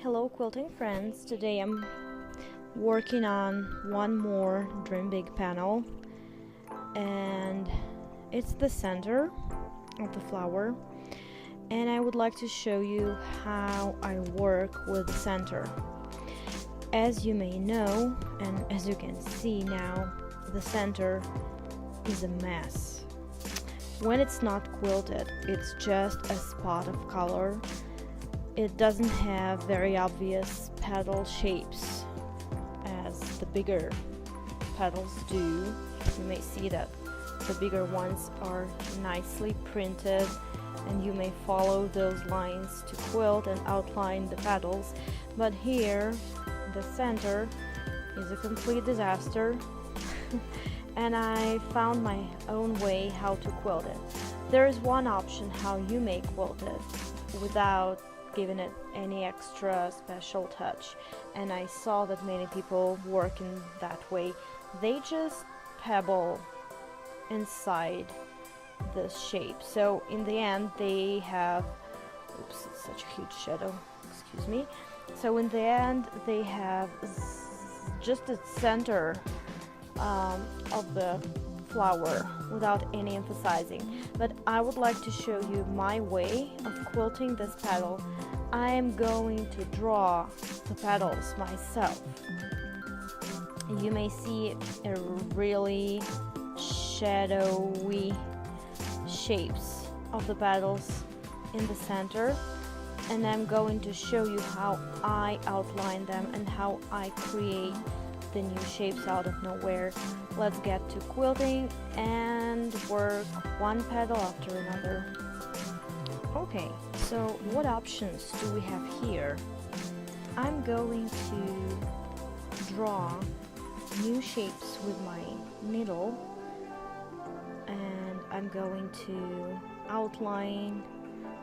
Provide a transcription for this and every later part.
Hello quilting friends, today I'm working on one more Dream Big panel and it's the center of the flower, and I would like to show you how I work with the center. As you may know, and as you can see now, the center is a mess. When it's not quilted, it's just a spot of color. It doesn't have very obvious petal shapes as the bigger petals do. You may see that the bigger ones are nicely printed, and you may follow those lines to quilt and outline the petals. But here, the center is a complete disaster and I found my own way how to quilt it. There is one option how you may quilt it without giving it any extra special touch, and I saw that many people work in that way. They just pebble inside the shape, so in the end they have, oops, it's such a huge shadow, excuse me. So in the end they have just the center of the flower without any emphasizing. But I would like to show you my way of quilting this petal. I am going to draw the petals myself. You may see a really shadowy shapes of the petals in the center, and I'm going to show you how I outline them and how I create the new shapes out of nowhere. Let's get to quilting and work one petal after another. Okay, so what options do we have here? I'm going to draw new shapes with my needle, and I'm going to outline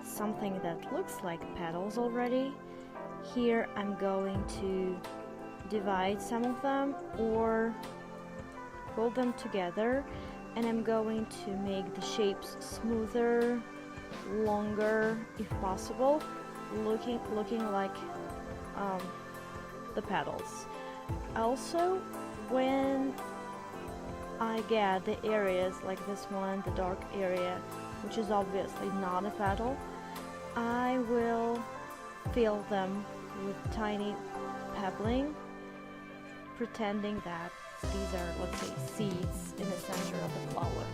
something that looks like petals already. Here I'm going to divide some of them or quilt them together, and I'm going to make the shapes smoother, longer if possible, looking like the petals. Also, when I get the areas like this one, the dark area, which is obviously not a petal, I will fill them with tiny pebbling, pretending that these are, let's say, seeds in the center of the flower.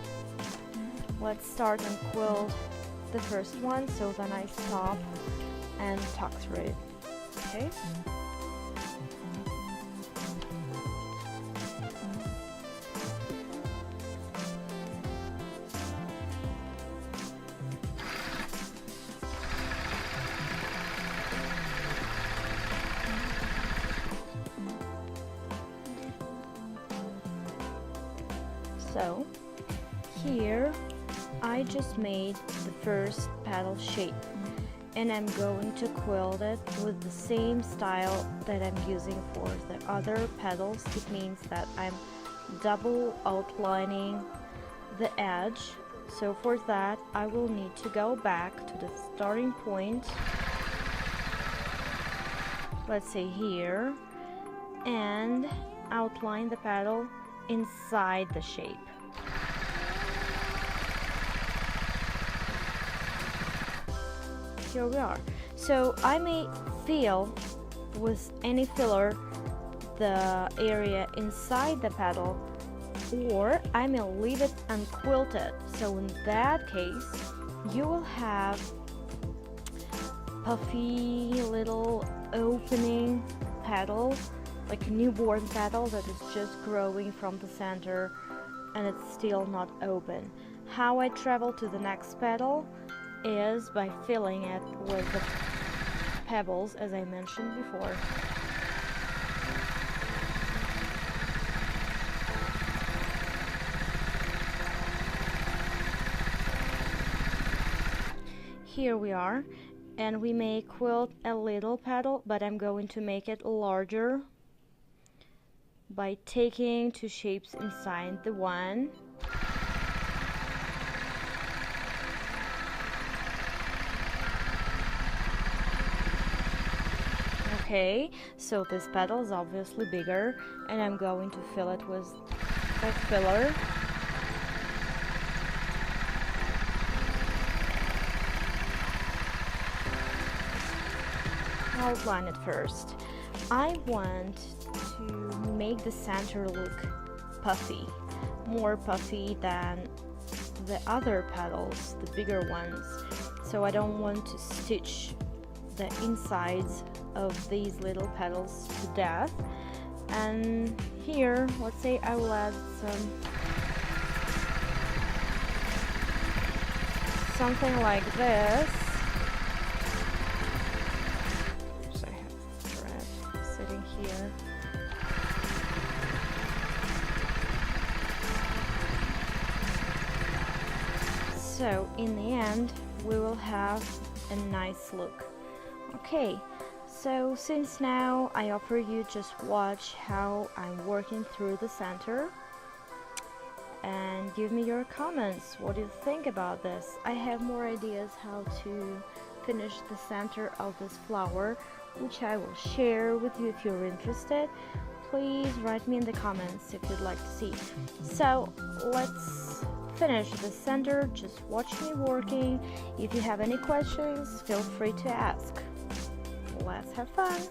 Let's start and quilt the first one, so then I stop and tuck through it. Okay? So here I just made the first petal shape, and I'm going to quilt it with the same style that I'm using for the other petals. It means that I'm double outlining the edge. So for that I will need to go back to the starting point, let's say here, and outline the petal inside the shape. Here we are. So I may fill with any filler the area inside the petal, or I may leave it unquilted. So in that case you will have puffy little opening petal, like a newborn petal that is just growing from the center and it's still not open. How I travel to the next petal is by filling it with the pebbles, as I mentioned before. Here we are, and we may quilt a little petal, but I'm going to make it larger by taking two shapes inside the one. Okay, so this petal is obviously bigger, and I'm going to fill it with a filler. Outline it first. I want to make the center look puffy, more puffy than the other petals, the bigger ones. So I don't want to stitch the insides of these little petals to death. And here, let's say I will add something like this. So I have thread sitting here. So in the end, we will have a nice look. Okay, so since now I offer you just watch how I'm working through the center and give me your comments. What do you think about this? I have more ideas how to finish the center of this flower, which I will share with you if you're interested. Please write me in the comments if you'd like to see. So let's finish the center. Just watch me working. If you have any questions, feel free to ask. Let's have fun.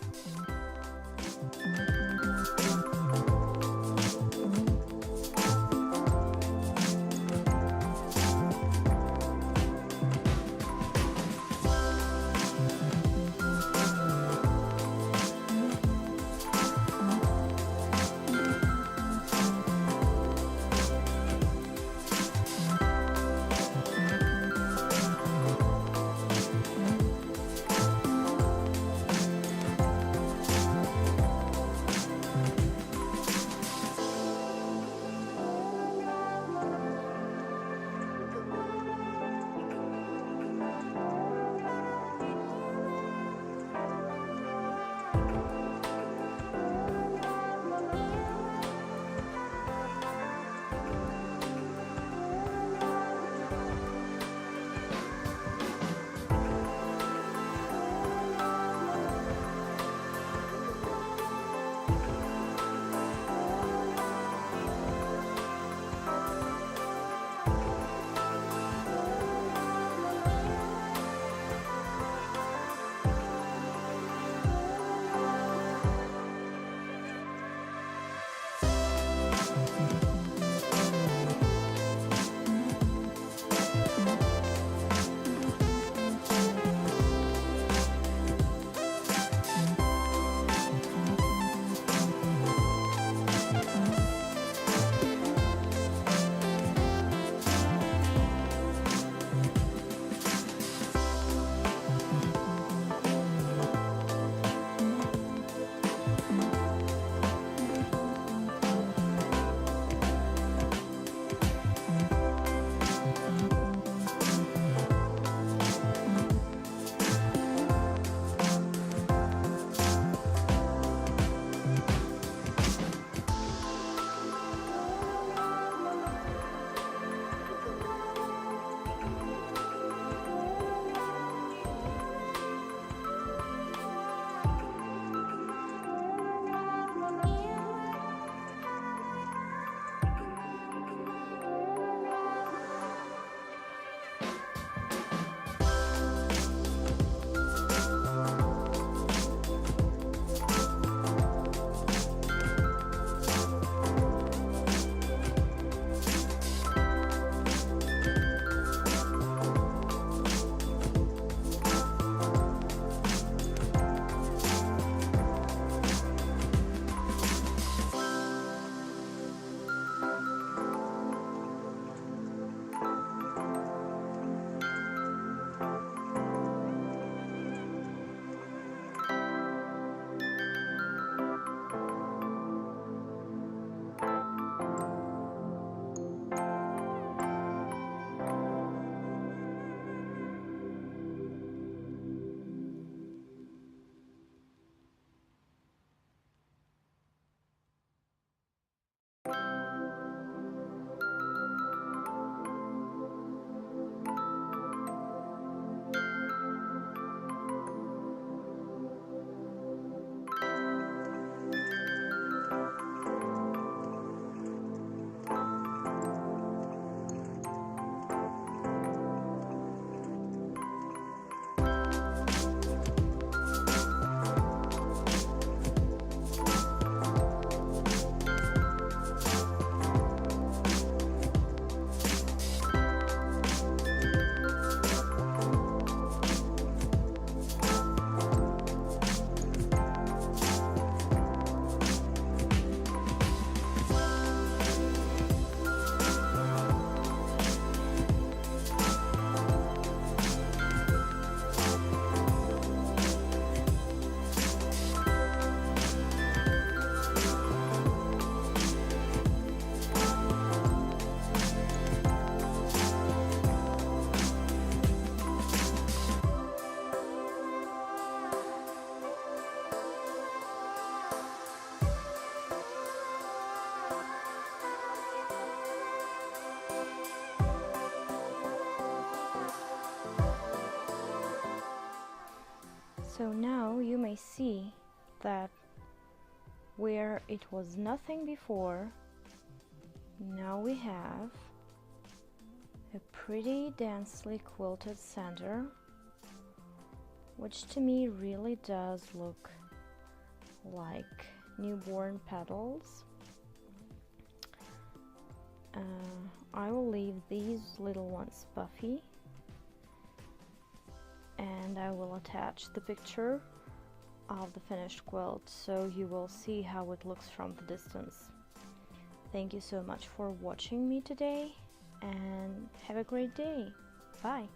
So now you may see that where it was nothing before, now we have a pretty densely quilted center, which to me really does look like newborn petals. I will leave these little ones puffy, and I will attach the picture of the finished quilt so you will see how it looks from the distance. Thank you so much for watching me today, and have a great day. Bye.